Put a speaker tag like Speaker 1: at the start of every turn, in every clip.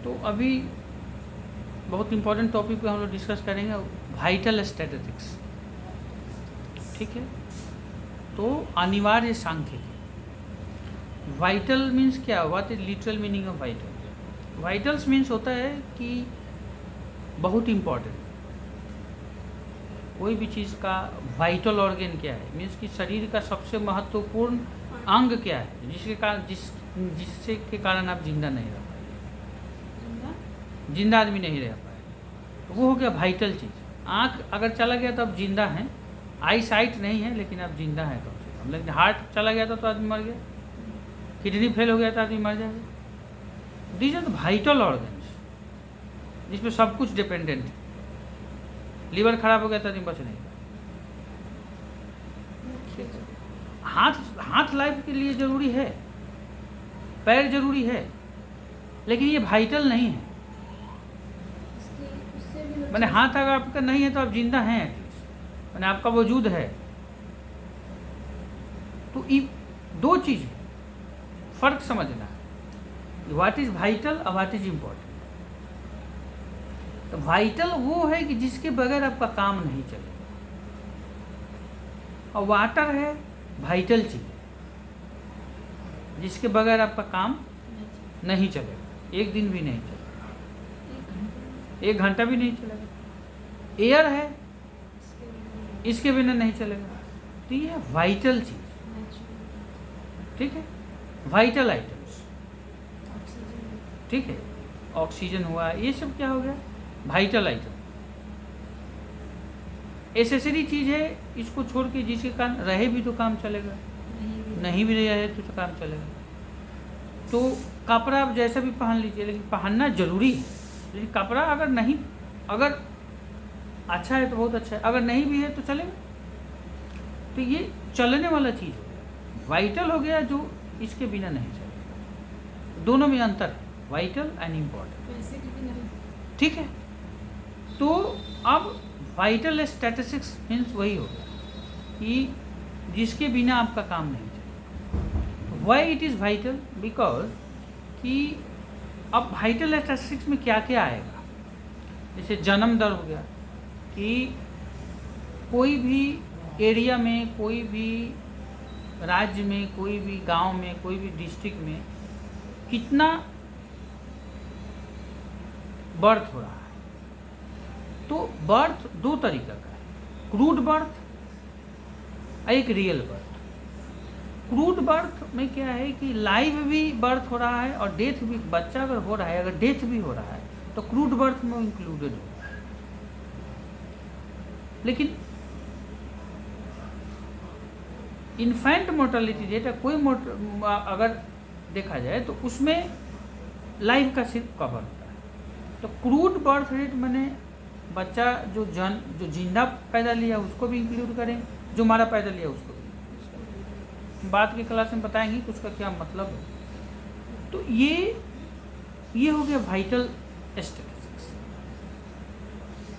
Speaker 1: तो अभी बहुत इम्पोर्टेंट टॉपिक पे हम लोग डिस्कस करेंगे, वाइटल स्टैटिस्टिक्स। ठीक है, तो अनिवार्य सांख्यिकी। वाइटल मीन्स क्या, what is literal meaning of vital? Vitals means होता है कि बहुत इम्पोर्टेंट, कोई भी चीज़ का वाइटल ऑर्गेन क्या है, मीन्स कि शरीर का सबसे महत्वपूर्ण अंग क्या है, जिससे के कारण आप जिंदा नहीं रह पाए, जिंदा आदमी नहीं रह पाए, तो वो हो गया वाइटल चीज़। आँख अगर चला गया तो आप जिंदा हैं, आई साइट नहीं है लेकिन आप जिंदा हैं कम से कम। लेकिन हार्ट चला गया तो आदमी मर गया, किडनी फेल हो गया तो आदमी मर जाएगा। These are the vital organs जिसमें सब कुछ डिपेंडेंट है। लीवर खराब हो गया तो आदमी बच नहीं। हाथ लाइफ के लिए जरूरी है, पैर जरूरी है, लेकिन ये वाइटल नहीं है। मैंने हाथ अगर आपका नहीं है तो आप जिंदा हैं एटलीस्ट, मैंने आपका वजूद है। तो ये दो चीज़ फर्क समझना है, व्हाट इज वाइटल और व्हाट इज इम्पोर्टेंट। तो वाइटल वो है कि जिसके बगैर आपका काम नहीं चलेगा, और वाटर है वाइटल चीज़ जिसके बगैर आपका काम नहीं चलेगा, एक दिन भी नहीं चलेगा, एक घंटा भी नहीं चलेगा। एयर है, इसके बिना नहीं चलेगा। तो ये है वाइटल चीज़। ठीक है, वाइटल आइटम्स। ठीक है, ऑक्सीजन हुआ, ये सब क्या हो गया, वाइटल आइटम। एसेसरी चीज़ है, इसको छोड़ के जिसके कारण रहे भी तो काम चलेगा, नहीं भी रहे तो काम चलेगा। तो कपड़ा आप जैसा भी पहन लीजिए, लेकिन पहनना जरूरी है। लेकिन कपड़ा अगर नहीं, अगर अच्छा है तो बहुत अच्छा है, अगर नहीं भी है तो चलेगा। तो ये चलने वाला चीज़ हो गया, वाइटल हो गया जो इसके बिना नहीं चलेगा। दोनों में अंतर है, वाइटल एंड इम्पोर्टेंट। ठीक है, तो अब वाइटल स्टैटिस्टिक्स मीन्स वही हो गया कि जिसके बिना आपका काम नहीं चलेगा। Why it is vital? Because कि अब वाइटल स्टैटिस्टिक्स में क्या क्या आएगा, जैसे जन्म दर हो गया, कि कोई भी एरिया में, कोई भी राज्य में, कोई भी गांव में, कोई भी डिस्ट्रिक्ट में कितना बर्थ हो रहा है। तो बर्थ दो तरीका का है, क्रूड बर्थ और एक रियल बर्थ। क्रूड बर्थ में क्या है कि लाइव भी बर्थ हो रहा है और डेथ भी, बच्चा अगर हो रहा है, अगर डेथ भी हो रहा है तो क्रूड बर्थ में इंक्लूडेड हो रहा है। लेकिन इन्फेंट मोर्टेलिटी रेट कोई अगर देखा जाए तो उसमें लाइफ का सिर्फ कवर होता है। तो क्रूड बर्थ रेट मैंने बच्चा जो जिंदा पैदा लिया उसको भी इंक्लूड करें, जो मारा पैदा लिया उसको भी। बात की क्लास में बताएंगे कि उसका क्या मतलब है। तो ये हो गया वाइटल स्टैटिस्टिक्स।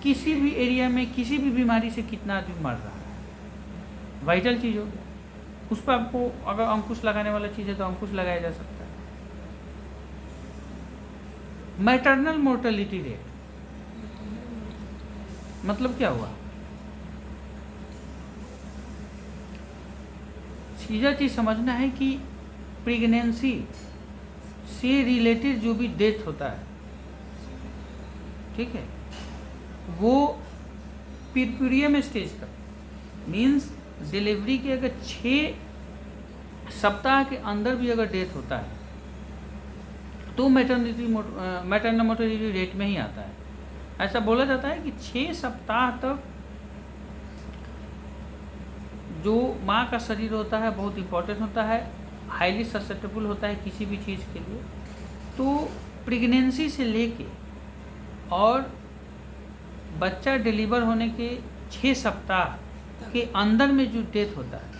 Speaker 1: किसी भी एरिया में किसी भी बीमारी से कितना आदमी मर रहा है, वाइटल चीज़ हो गया। उस पर आपको अगर अंकुश लगाने वाला चीज़ है तो अंकुश लगाया जा सकता है। मैटरनल मोर्टेलिटी रेट मतलब क्या हुआ, सीधा चीज़ समझना है कि प्रेगनेंसी से रिलेटेड जो भी डेथ होता है, ठीक है, वो पिरपुरियम स्टेज तक, मीन्स डिलीवरी के अगर 6 सप्ताह के अंदर भी अगर डेथ होता है तो मैटरनल मोर्टेलिटी रेट में ही आता है। ऐसा बोला जाता है कि 6 सप्ताह तक जो माँ का शरीर होता है बहुत इम्पोर्टेंट होता है, हाईली ससेप्टेबल होता है किसी भी चीज़ के लिए। तो प्रेगनेंसी से लेके और बच्चा डिलीवर होने के 6 सप्ताह के अंदर में जो डेथ होता है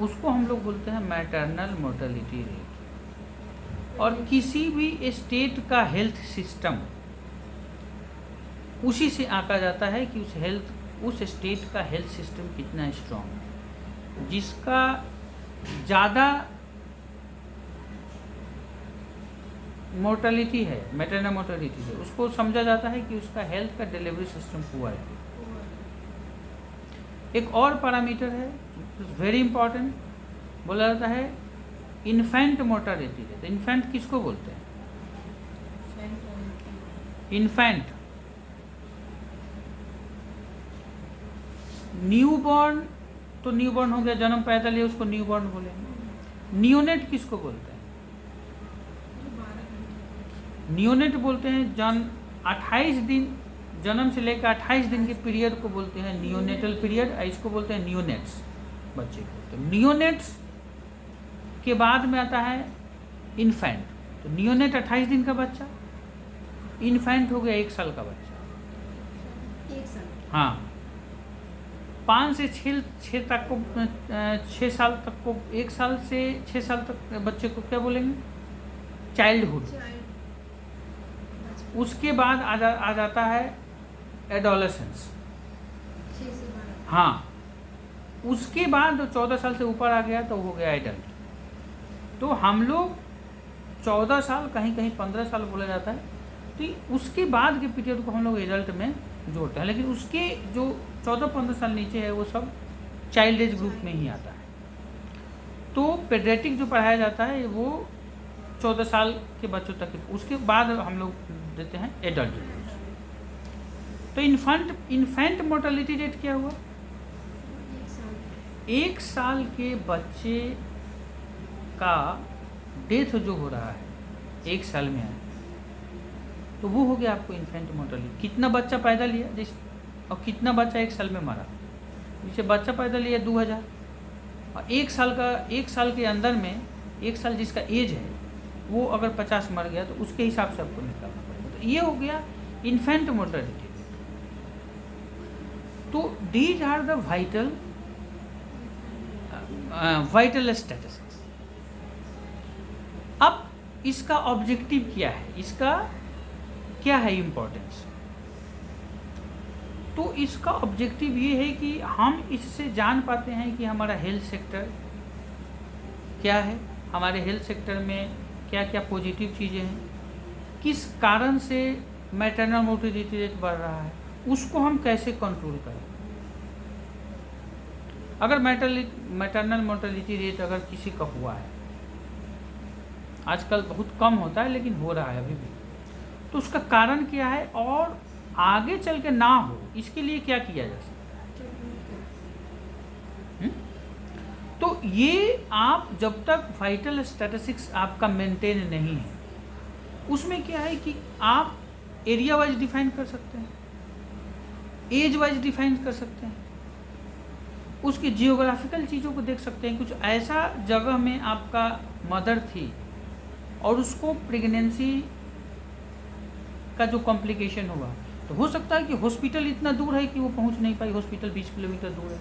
Speaker 1: उसको हम लोग बोलते हैं मैटरनल मोर्टेलिटी रेट। और किसी भी स्टेट का हेल्थ सिस्टम उसी से आंका जाता है कि उस स्टेट का हेल्थ सिस्टम कितना स्ट्रॉन्ग है। जिसका ज़्यादा मोर्टेलिटी है, मैटरनल मोर्टेलिटी है, उसको समझा जाता है कि उसका हेल्थ का डिलीवरी सिस्टम पुअर है। एक और पैरामीटर है वेरी इंपॉर्टेंट, बोला जाता है इन्फेंट मोर्टेलिटी है। तो इन्फेंट किसको बोलते हैं? इन्फेंट, न्यूबॉर्न, तो न्यूबॉर्न हो गया, जन्म पैदा लिया उसको न्यूबॉर्न बोलेंगे। नियोनेट किसको बोलते हैं? नियोनेट बोलते हैं जन्म 28 दिन, जन्म से लेकर 28 दिन के पीरियड को बोलते हैं नियोनेटल पीरियड, इसको बोलते हैं नियोनेट्स बच्चे को। तो नियोनेट्स के बाद में आता है इन्फेंट। तो नियोनेट 28 दिन का बच्चा, इन्फेंट हो गया 1 साल का बच्चा।
Speaker 2: 1 साल,
Speaker 1: हाँ, 5 से 6 तक को, 6 साल तक को, 1 साल से 6 साल तक बच्चे को क्या बोलेंगे? चाइल्डहुड। उसके बाद आ जाता है एडोलेसेंस।
Speaker 2: 6 से 12।
Speaker 1: हाँ, उसके बाद 14 साल से ऊपर आ गया तो हो गया एडल्ट। तो हम लोग 14 साल, कहीं कहीं 15 साल बोला जाता है, तो उसके बाद के पीरियड को हम लोग एडल्ट में जोड़ते हैं। लेकिन उसके जो 14-15 साल नीचे है वो सब चाइल्ड एज ग्रुप में ही आता है। तो पेडियाट्रिक जो पढ़ाया जाता है वो 14 साल के बच्चों तक, उसके बाद हम लोग देते हैं एडल्ट। तो इन्फेंट मोर्टेलिटी रेट क्या हुआ? 1 साल के बच्चे का डेथ जो हो रहा है 1 साल में है, तो वो हो गया आपको इन्फेंट मोर्टेलिटी। कितना बच्चा पैदा लिया जिस, और कितना बच्चा 1 साल में मरा। जैसे बच्चा पैदा लिया 2000, और 1 साल के अंदर में 1 साल जिसका एज है वो अगर 50 मर गया तो उसके हिसाब से आपको निकालना पड़ेगा। तो ये हो गया इन्फेंट मोर्टेलिटी। तो these are the vital statistics. अब इसका ऑब्जेक्टिव क्या है, इसका क्या है इम्पोर्टेंस? तो इसका ऑब्जेक्टिव ये है कि हम इससे जान पाते हैं कि हमारा हेल्थ सेक्टर क्या है, हमारे हेल्थ सेक्टर में क्या क्या पॉजिटिव चीज़ें हैं, किस कारण से मैटरनल मोर्टेलिटी रेट बढ़ रहा है, उसको हम कैसे कंट्रोल करें। अगर मैटरनल मोर्टेलिटी रेट अगर किसी का हुआ है, आजकल बहुत कम होता है लेकिन हो रहा है अभी भी, तो उसका कारण क्या है और आगे चल के ना हो इसके लिए क्या किया जा सकता है। तो ये आप जब तक वाइटल स्टैटिस्टिक्स आपका मेंटेन नहीं है, उसमें क्या है कि आप एरिया वाइज डिफाइन कर सकते हैं, एज वाइज डिफाइन कर सकते हैं, उसकी जियोग्राफिकल चीज़ों को देख सकते हैं। कुछ ऐसा जगह में आपका मदर थी और उसको प्रेगनेंसी का जो कॉम्प्लिकेशन हुआ, तो हो सकता है कि हॉस्पिटल इतना दूर है कि वो पहुंच नहीं पाई, हॉस्पिटल 20 किलोमीटर दूर है।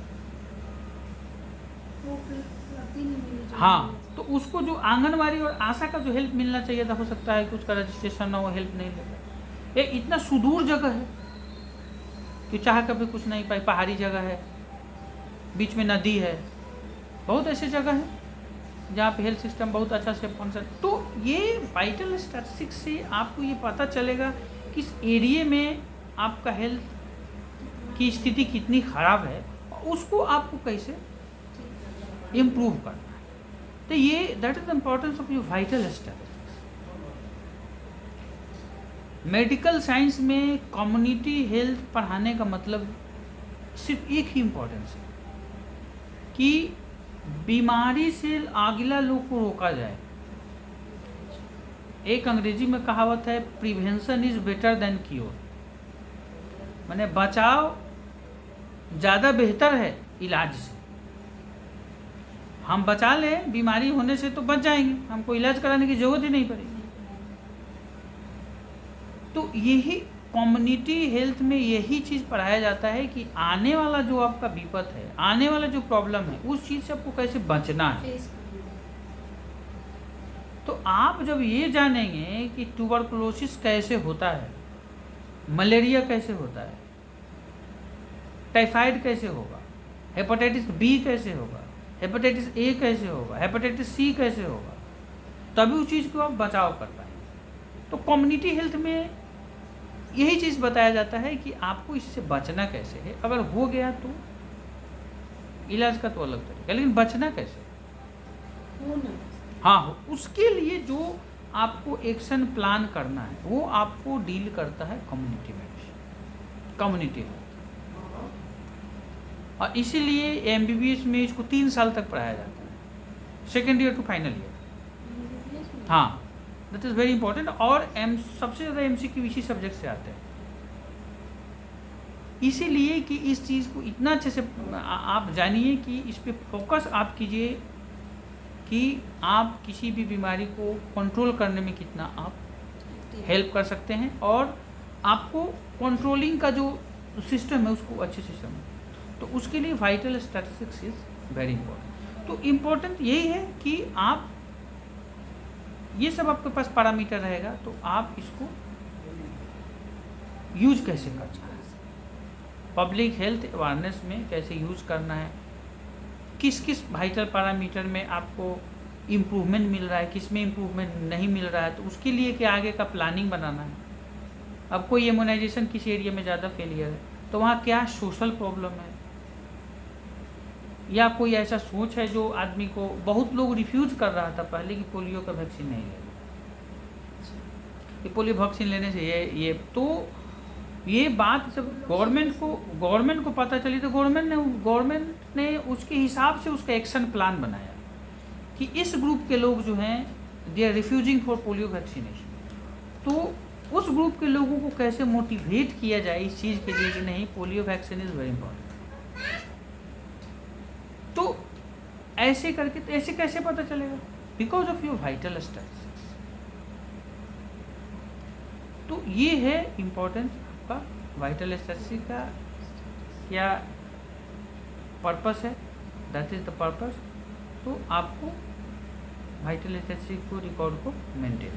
Speaker 1: हाँ, तो उसको जो आंगनवाड़ी और आशा का जो हेल्प मिलना चाहिए था, हो सकता है कि उसका रजिस्ट्रेशन ना हो, हेल्प नहीं ले। ये इतना सुदूर जगह है कि चाह कभी कुछ नहीं पाई, पहाड़ी जगह है, बीच में नदी है, बहुत ऐसी जगह है जहाँ पे हेल्थ सिस्टम बहुत अच्छा से फंक्शन। तो ये वाइटल स्टैटिस्टिक्स से आपको ये पता चलेगा कि इस एरिए में आपका हेल्थ की स्थिति कितनी ख़राब है और उसको आपको कैसे इम्प्रूव करना है। तो ये that is the importance of your vital statistics. Medical science में कम्युनिटी हेल्थ पढ़ाने का मतलब सिर्फ एक ही इम्पोर्टेंस है कि बीमारी से अगला लोग को रोका जाए। एक अंग्रेजी में कहावत है, prevention is better than cure, माने बचाव ज़्यादा बेहतर है इलाज से। हम बचा लें बीमारी होने से तो बच जाएंगे, हमको इलाज कराने की जरूरत ही नहीं पड़ेगी। तो यही कम्युनिटी हेल्थ में यही चीज़ पढ़ाया जाता है कि आने वाला जो आपका विपत है, आने वाला जो प्रॉब्लम है, उस चीज़ से आपको कैसे बचना है। तो आप जब ये जानेंगे कि ट्यूबरकुलोसिस कैसे होता है, मलेरिया कैसे होता है, टाइफाइड कैसे होगा, हेपेटाइटिस बी कैसे होगा, हेपेटाइटिस ए कैसे होगा, हेपेटाइटिस सी कैसे होगा, तभी उस चीज़ को आप बचाव कर पाएंगे। तो कम्युनिटी हेल्थ में यही चीज़ बताया जाता है कि आपको इससे बचना कैसे है। अगर हो गया तो इलाज का तो अलग तरीका, लेकिन बचना कैसे? हाँ, उसके लिए जो आपको एक्शन प्लान करना है वो आपको डील करता है कम्युनिटी मेडिसिन, कम्युनिटी हेल्थ। और इसीलिए एमबीबीएस में इसको 3 साल तक पढ़ाया जाता है, second year to final year. हाँ, दैट इज़ वेरी इंपॉर्टेंट। और सबसे ज़्यादा एमसीक्यू इसी सब्जेक्ट से आते हैं, इसीलिए कि इस चीज़ को इतना अच्छे से आप जानिए कि इस पे फोकस आप कीजिए कि आप किसी भी बीमारी को कंट्रोल करने में कितना आप हेल्प कर सकते हैं, और आपको कंट्रोलिंग का जो सिस्टम है उसको अच्छे से समझ। तो उसके लिए vital statistics is very important. तो इम्पोर्टेंट यही है कि आप ये सब आपके पास पैरामीटर रहेगा तो आप इसको यूज कैसे करना है, पब्लिक हेल्थ अवेयरनेस में कैसे यूज करना है, किस किस वाइटल पैरामीटर में आपको इम्प्रूवमेंट मिल रहा है, किस में इम्प्रूवमेंट नहीं मिल रहा है, तो उसके लिए कि आगे का प्लानिंग बनाना है। अब कोई इम्यूनाइजेशन किस एरिया में ज़्यादा फेलियर है तो वहाँ क्या सोशल प्रॉब्लम है, या कोई ऐसा सोच है जो आदमी को, बहुत लोग रिफ्यूज कर रहा था पहले कि पोलियो का वैक्सीन नहीं लेना, कि पोलियो वैक्सीन लेने से ये तो ये बात जब गवर्नमेंट को पता चली तो गवर्नमेंट ने उसके हिसाब से उसका एक्शन प्लान बनाया कि इस ग्रुप के लोग जो हैं they are refusing for polio vaccination, तो उस ग्रुप के लोगों को कैसे मोटिवेट किया जाए इस चीज़ के लिए कि नहीं, polio vaccine is very important. तो ऐसे करके, तो ऐसे कैसे पता चलेगा? Because of your vital statistics. तो ये है इम्पोर्टेंस आपका वाइटल स्टैटिस्टिक्स का, क्या पर्पस है, दैट इज द पर्पस। तो आपको वाइटल स्टैटिस्टिक्स को, रिकॉर्ड को मेंटेन